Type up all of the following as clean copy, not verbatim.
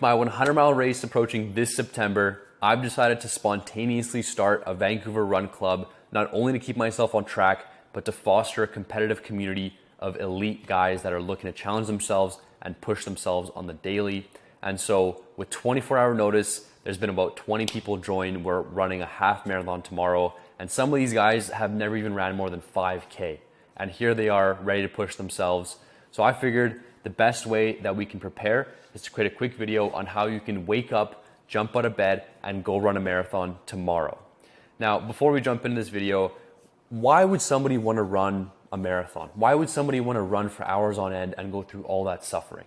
My 100-mile race approaching this September, I've decided to spontaneously start a Vancouver run club, not only to keep myself on track, but to foster a competitive community of elite guys that are looking to challenge themselves and push themselves on the daily. And so with 24-hour notice, there's been about 20 people join. We're running a half marathon tomorrow, and some of these guys have never even ran more than 5K. And here they are ready to push themselves. So I figured the best way that we can prepare is to create a quick video on how you can wake up, jump out of bed, and go run a marathon tomorrow. Now, before we jump into this video, why would somebody want to run a marathon? Why would somebody want to run for hours on end and go through all that suffering?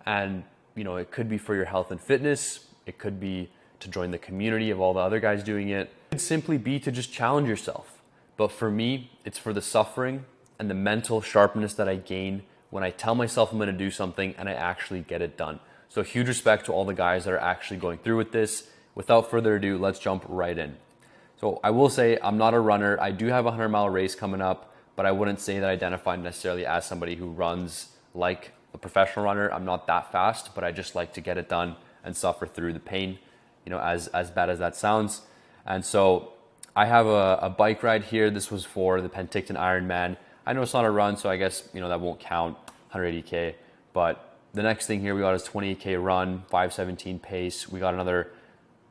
And it could be for your health and fitness. It could be to join the community of all the other guys doing it. It could simply be to just challenge yourself. But for me, it's for the suffering and the mental sharpness that I gain when I tell myself I'm going to do something and I actually get it done. So huge respect to all the guys that are actually going through with this. Without further ado, let's jump right in. So I will say I'm not a runner. I do have a 100-mile race coming up, but I wouldn't say that I identify necessarily as somebody who runs like a professional runner. I'm not that fast, but I just like to get it done and suffer through the pain, as bad as that sounds. And so I have a bike ride here. This was for the Penticton Ironman. I know it's not a run, so I guess, that won't count, 180K. But the next thing here we got is 28K run, 5:17 pace. We got another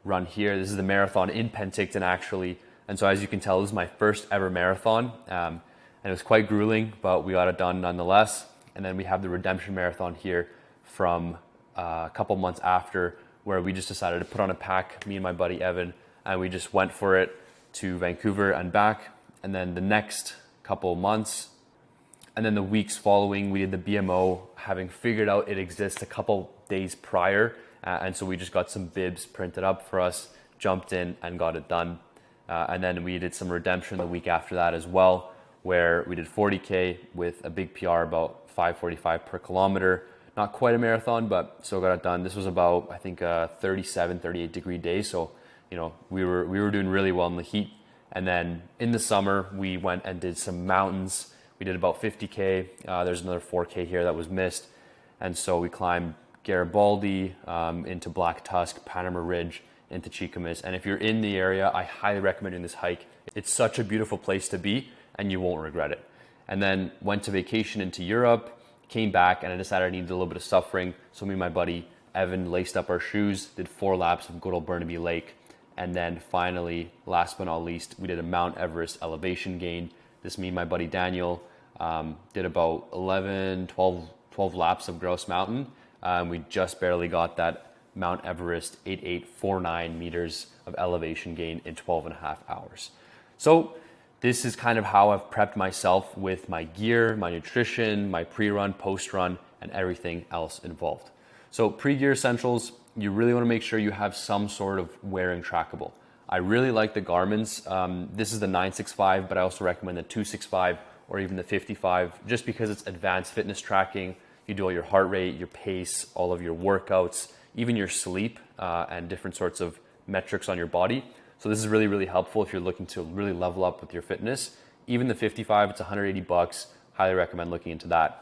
run here. This is the marathon in Penticton, actually. And so as you can tell, this is my first ever marathon. And it was quite grueling, but we got it done nonetheless. And then we have the Redemption Marathon here from a couple months after, where we just decided to put on a pack, me and my buddy Evan, and we just went for it to Vancouver and back. And then the next couple months, and then the weeks following, we did the BMO, having figured out it exists a couple days prior. And so we just got some bibs printed up for us, jumped in and got it done. And then we did some Redemption the week after that as well, where we did 40K with a big PR, about 5:45 per kilometer. Not quite a marathon, but still got it done. This was about, I think, a 37, 38 degree day. So, we were doing really well in the heat. And then in the summer, we went and did some mountains. We did about 50K. There's another 4K here that was missed. And so we climbed Garibaldi into Black Tusk, Panama Ridge, into Chicamis. And if you're in the area, I highly recommend doing this hike. It's such a beautiful place to be, and you won't regret it. And then went to vacation into Europe, came back, and I decided I needed a little bit of suffering. So me and my buddy Evan laced up our shoes, did 4 laps of good old Burnaby Lake. And then finally, last but not least, we did a Mount Everest elevation gain. This, me and my buddy Daniel, did about 12 laps of Grouse Mountain. We just barely got that Mount Everest 8849 meters of elevation gain in 12.5 hours. So this is kind of how I've prepped myself with my gear, my nutrition, my pre-run, post-run, and everything else involved. So pre-gear essentials, you really want to make sure you have some sort of wearing trackable. I really like the Garmin's. This is the 965, but I also recommend the 265 or even the 55, just because it's advanced fitness tracking. You do all your heart rate, your pace, all of your workouts, even your sleep, and different sorts of metrics on your body. So this is really, really helpful if you're looking to really level up with your fitness. Even the 55, it's $180. Highly recommend looking into that.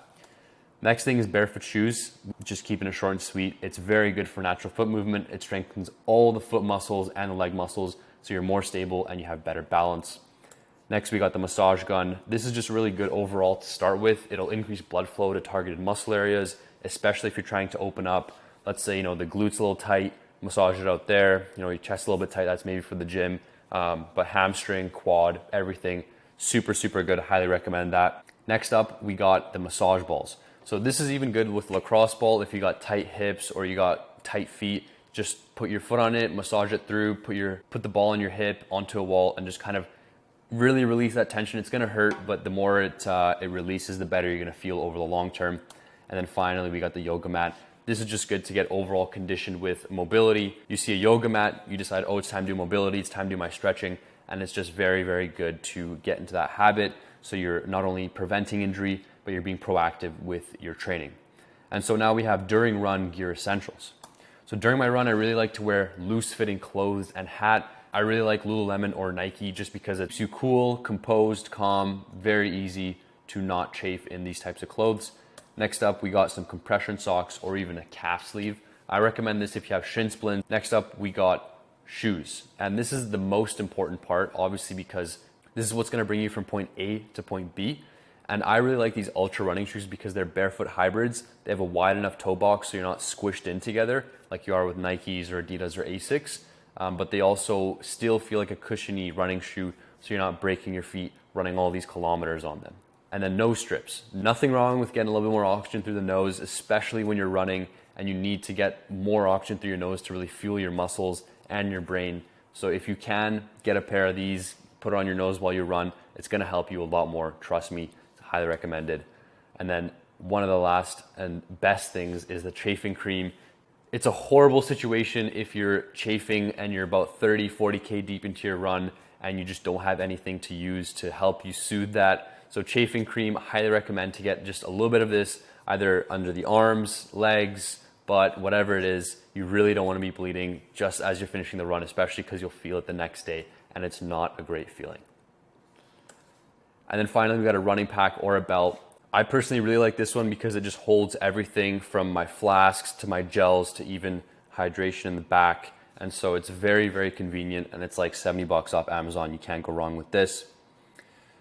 Next thing is barefoot shoes, just keeping it short and sweet. It's very good for natural foot movement. It strengthens all the foot muscles and the leg muscles, so you're more stable and you have better balance. Next, we got the massage gun. This is just really good overall to start with. It'll increase blood flow to targeted muscle areas, especially if you're trying to open up. Let's say, the glutes a little tight, massage it out there. Your chest a little bit tight, that's maybe for the gym. But hamstring, quad, everything, super, super good. Highly recommend that. Next up, we got the massage balls. So this is even good with lacrosse ball. If you got tight hips or you got tight feet, just put your foot on it, massage it through, put the ball on your hip onto a wall, and just kind of really release that tension. It's gonna hurt, but the more it releases, the better you're gonna feel over the long term. And then finally, we got the yoga mat. This is just good to get overall conditioned with mobility. You see a yoga mat, you decide, oh, it's time to do mobility, it's time to do my stretching, and it's just very, very good to get into that habit. So you're not only preventing injury, but you're being proactive with your training. And so now we have during run gear essentials. So during my run, I really like to wear loose fitting clothes and hat. I really like Lululemon or Nike just because it's you cool, composed, calm, very easy to not chafe in these types of clothes. Next up, we got some compression socks or even a calf sleeve. I recommend this if you have shin splints. Next up, we got shoes. And this is the most important part, obviously, because this is what's gonna bring you from point A to point B. And I really like these ultra running shoes because they're barefoot hybrids. They have a wide enough toe box so you're not squished in together like you are with Nikes or Adidas or Asics. But they also still feel like a cushiony running shoe so you're not breaking your feet running all these kilometers on them. And then nose strips. Nothing wrong with getting a little bit more oxygen through the nose, especially when you're running and you need to get more oxygen through your nose to really fuel your muscles and your brain. So if you can get a pair of these, put it on your nose while you run, it's gonna help you a lot more, trust me. Highly recommended. And then one of the last and best things is the chafing cream. It's a horrible situation if you're chafing and you're about 30, 40K deep into your run and you just don't have anything to use to help you soothe that. So chafing cream, I highly recommend to get just a little bit of this either under the arms, legs, butt, whatever it is. You really don't want to be bleeding just as you're finishing the run, especially because you'll feel it the next day and it's not a great feeling. And then finally, we got a running pack or a belt. I personally really like this one because it just holds everything from my flasks to my gels to even hydration in the back. And so it's very, very convenient and it's like $70 off Amazon. You can't go wrong with this.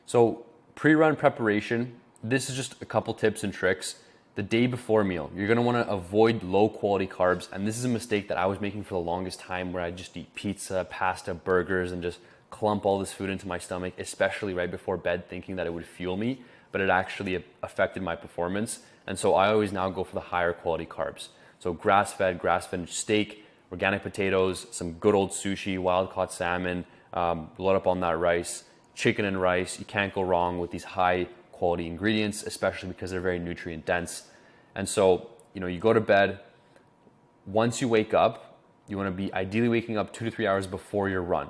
So pre-run preparation, this is just a couple tips and tricks. The day before meal, you're gonna wanna avoid low quality carbs. And this is a mistake that I was making for the longest time where I just eat pizza, pasta, burgers, and just clump all this food into my stomach, especially right before bed, thinking that it would fuel me, but it actually affected my performance. And so I always now go for the higher quality carbs. So grass-fed steak, organic potatoes, some good old sushi, wild-caught salmon, load up on that rice, chicken and rice. You can't go wrong with these high quality ingredients, especially because they're very nutrient dense. And so, you go to bed. Once you wake up, you wanna be ideally waking up 2 to 3 hours before your run.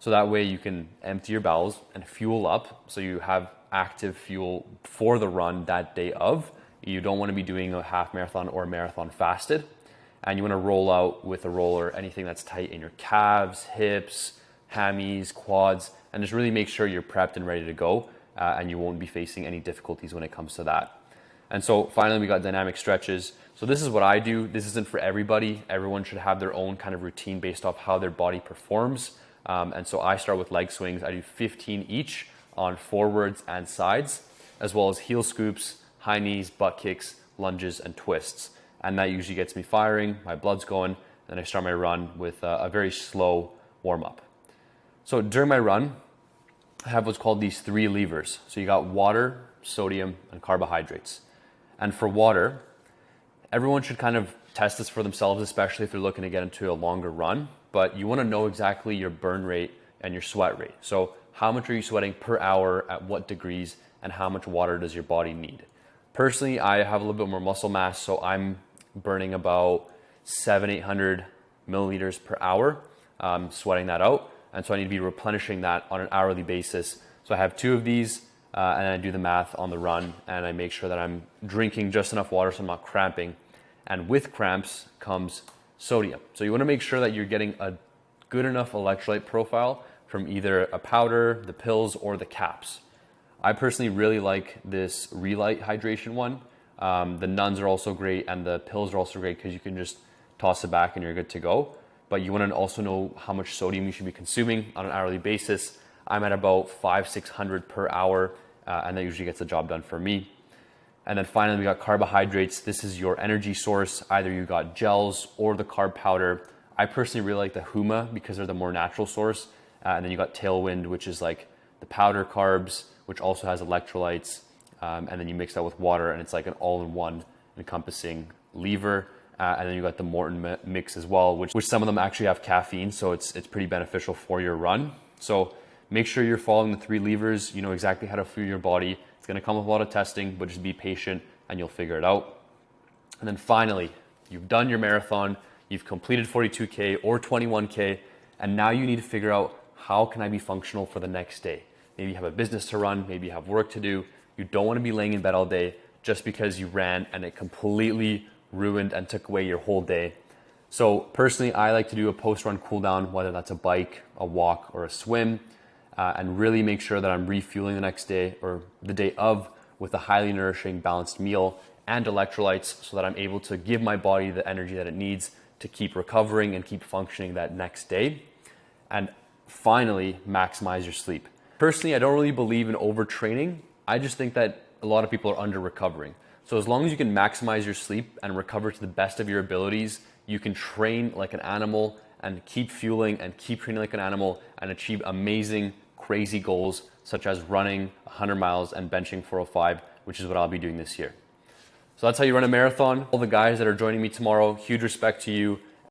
So that way you can empty your bowels and fuel up so you have active fuel for the run that day of. You don't want to be doing a half marathon or a marathon fasted. And you want to roll out with a roller anything that's tight in your calves, hips, hammies, quads, and just really make sure you're prepped and ready to go and you won't be facing any difficulties when it comes to that. And so finally we got dynamic stretches. So this is what I do. This isn't for everybody. Everyone should have their own kind of routine based off how their body performs. And so I start with leg swings. I do 15 each on forwards and sides, as well as heel scoops, high knees, butt kicks, lunges, and twists. And that usually gets me firing, my blood's going, and I start my run with a very slow warm up. So during my run, I have what's called these 3 levers. So you got water, sodium, and carbohydrates. And for water, everyone should kind of test this for themselves, especially if they're looking to get into a longer run. But you want to know exactly your burn rate and your sweat rate. So how much are you sweating per hour at what degrees and how much water does your body need? Personally, I have a little bit more muscle mass, so I'm burning about 700-800 milliliters per hour, sweating that out. And so I need to be replenishing that on an hourly basis. So I have 2 of these and I do the math on the run and I make sure that I'm drinking just enough water so I'm not cramping. And with cramps comes sodium. So you want to make sure that you're getting a good enough electrolyte profile from either a powder, the pills, or the caps. I personally really like this Relight hydration one. The nuns are also great and the pills are also great because you can just toss it back and you're good to go. But you want to also know how much sodium you should be consuming on an hourly basis. I'm at about 500-600 per hour and that usually gets the job done for me. And then finally, we got carbohydrates. This is your energy source. Either you got gels or the carb powder. I personally really like the Huma because they're the more natural source. And then you got Tailwind, which is like the powder carbs, which also has electrolytes. And then you mix that with water and it's like an all-in-one encompassing lever. And then you got the Morton mix as well, which some of them actually have caffeine. So it's pretty beneficial for your run. So make sure you're following the 3 levers. You know exactly how to fuel your body. It's going to come with a lot of testing, but just be patient and you'll figure it out. And then finally, you've done your marathon, you've completed 42K or 21K, and now you need to figure out how can I be functional for the next day? Maybe you have a business to run, maybe you have work to do. You don't want to be laying in bed all day just because you ran and it completely ruined and took away your whole day. So personally, I like to do a post-run cool down, whether that's a bike, a walk, or a swim. And really make sure that I'm refueling the next day or the day of with a highly nourishing, balanced meal and electrolytes so that I'm able to give my body the energy that it needs to keep recovering and keep functioning that next day. And finally, maximize your sleep. Personally, I don't really believe in overtraining. I just think that a lot of people are under recovering. So as long as you can maximize your sleep and recover to the best of your abilities, you can train like an animal and keep fueling and keep training like an animal and achieve amazing, crazy goals such as running 100 miles and benching 405, which is what I'll be doing this year. So that's how you run a marathon. All the guys that are joining me tomorrow, huge respect to you.